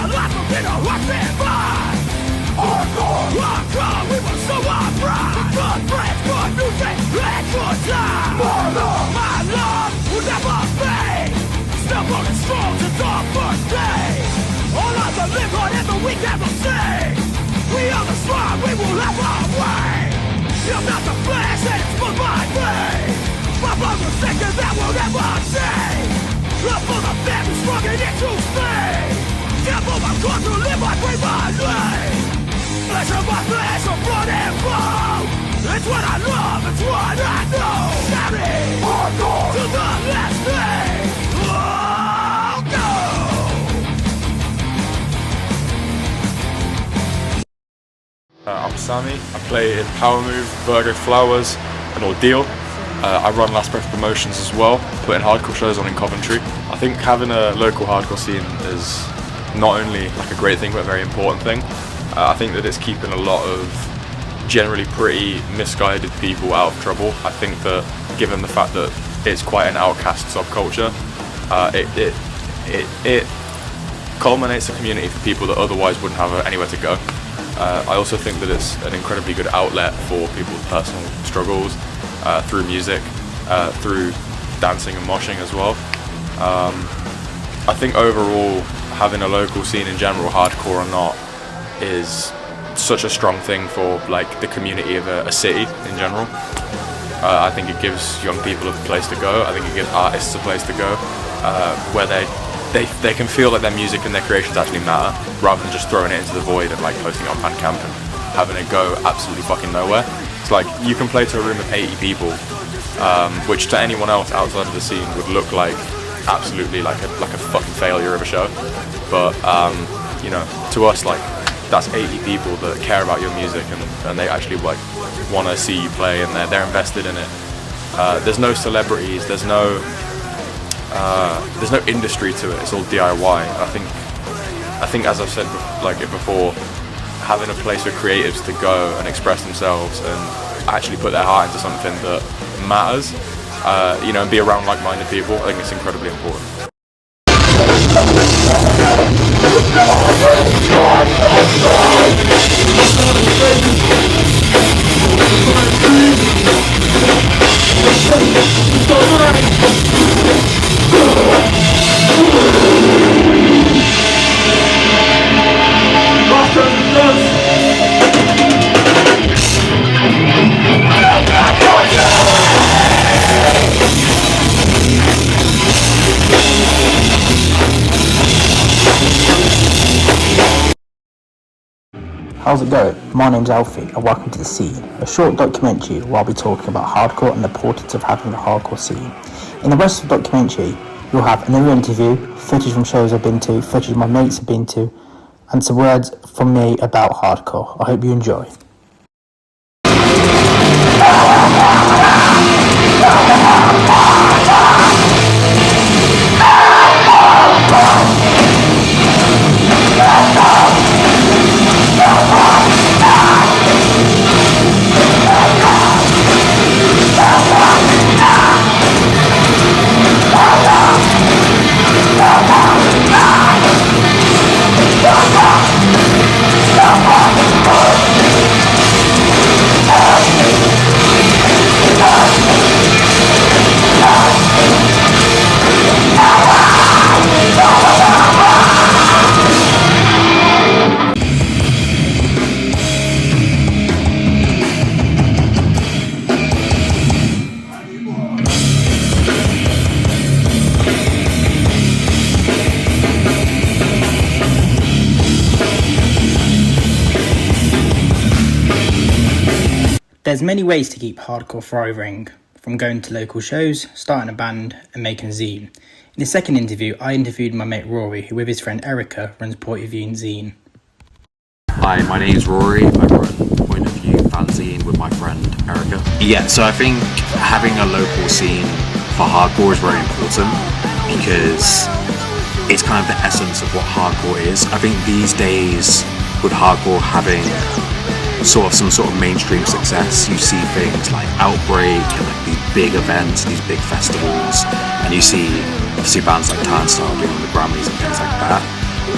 life will be no rock and fun. Hardcore, hardcore, we will show our pride. Good friends, good music, and good time. My love will never fade. Still rolling strong since our first day. All of the live on and the weak never say. We are the strong, we will have our way. You're not the flesh and it's for my way. My blood was sicker that will never change. Love for the family strong and into space. Careful my God to live my free my life. Flesh of my flesh of blood and bone. It's what I love, it's what I know. Shouting hardcore to the last day. Oh no! I'm Sammy. I play in Power Move, Virgo Flowers, and Ordeal. I run Last Breath Promotions as well, putting hardcore shows on in Coventry. I think having a local hardcore scene is not only like a great thing, but a very important thing. I think that it's keeping a lot of generally pretty misguided people out of trouble. I think that given the fact that it's quite an outcast subculture, it culminates a community for people that otherwise wouldn't have anywhere to go. I also think that it's an incredibly good outlet for people's personal struggles through music, through dancing and moshing as well. I think overall, having a local scene in general, hardcore or not, is such a strong thing for like the community of a city in general. I think it gives young people a place to go. I think it gives artists a place to go where they can feel like their music and their creations actually matter, rather than just throwing it into the void and like posting it on Bandcamp and having it go absolutely fucking nowhere. It's like you can play to a room of 80 people, which to anyone else outside of the scene would look like absolutely like a fucking failure of a show. But you know, to us, like, that's 80 people that care about your music and they actually like want to see you play and they're invested in it. There's no celebrities, there's no industry to it. It's all DIY. I think as I've said like it before, having a place for creatives to go and express themselves and actually put their heart into something that matters, you know, and be around like-minded people, I think it's incredibly important. How's it going? My name's Alfie and welcome to The Scene, a short documentary where I'll be talking about hardcore and the importance of having a hardcore scene. In the rest of the documentary, you'll have another interview, footage from shows I've been to, footage my mates have been to, and some words from me about hardcore. I hope you enjoy. There's many ways to keep hardcore thriving, from going to local shows, starting a band and making a zine. In the second interview, I interviewed my mate Rory, who with his friend Erica runs Point of View Zine. Hi, my name is Rory. I run Point of View fanzine with my friend Erica. Yeah, so I think having a local scene for hardcore is very important because it's kind of the essence of what hardcore is. I think these days, with hardcore having some sort of mainstream success, you see things like Outbreak and like these big events, these big festivals, and you see obviously bands like Turnstile doing the Grammys and things like that.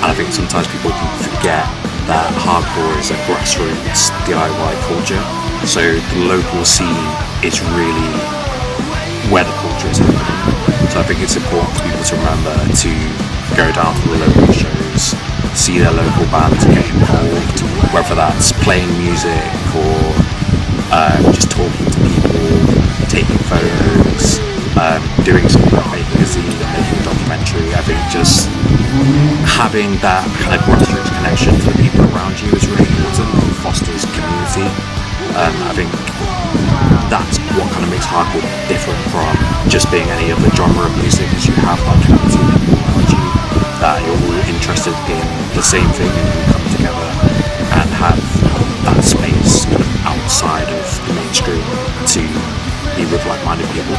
And I think sometimes people can forget that hardcore is a grassroots DIY culture. So the local scene is really where the culture is happening. So I think it's important for people to remember to go down to the local shows, see their local bands, get involved, whether that's playing music or just talking to people, taking photos, doing something like making a zine, making a documentary. I think just having that kind of grassroots connection to the people around you is really important. It fosters community. I think that's what kind of makes hardcore different from just being any other genre of music, is you have that community of people around you that you're all interested in the same thing, and you come together and have that space kind of outside of the mainstream to be with like-minded people.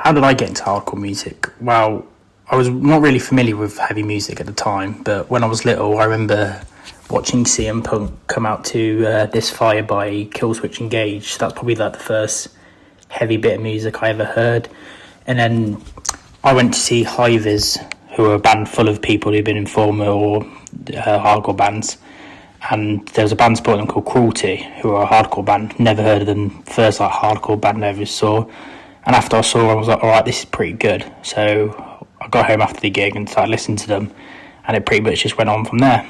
How did I get into hardcore music? Well, I was not really familiar with heavy music at the time, but when I was little, I remember watching CM Punk come out to This Fire by Killswitch Engage. That's probably like the first heavy bit of music I ever heard. And then I went to see Hivers, who are a band full of people who've been in former or hardcore bands. And there was a band supporting them called Cruelty, who are a hardcore band. Never heard of them. First like hardcore band I ever saw. And after I saw them, I was like, all right, this is pretty good. So I got home after the gig and started listening to them, and it pretty much just went on from there.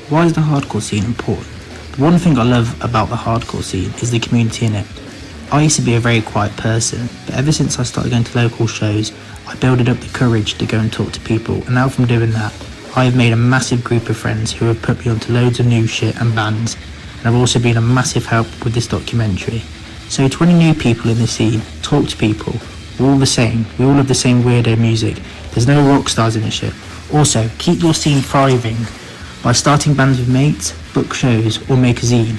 Why is the hardcore scene important? The one thing I love about the hardcore scene is the community in it. I used to be a very quiet person, but ever since I started going to local shows, I built up the courage to go and talk to people, and now from doing that, I have made a massive group of friends who have put me onto loads of new shit and bands, and I've also been a massive help with this documentary. So to any new people in the scene, talk to people. We're all the same. We all have the same weirdo music. There's no rock stars in this shit. Also, keep your scene thriving by starting bands with mates, book shows, or make a zine.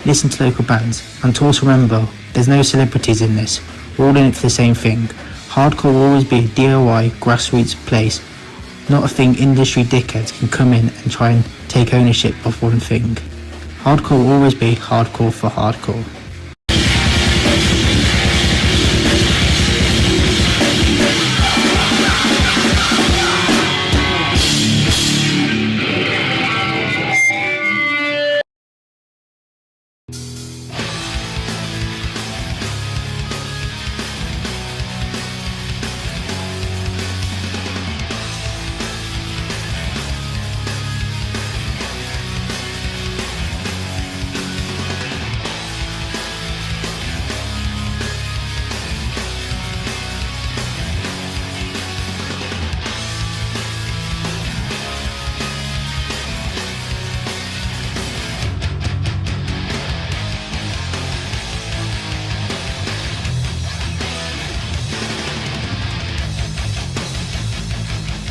Listen to local bands, and to also remember, there's no celebrities in this. We're all in it for the same thing. Hardcore will always be a DIY, grassroots place, not a thing industry dickheads can come in and try and take ownership of one thing. Hardcore will always be hardcore for hardcore.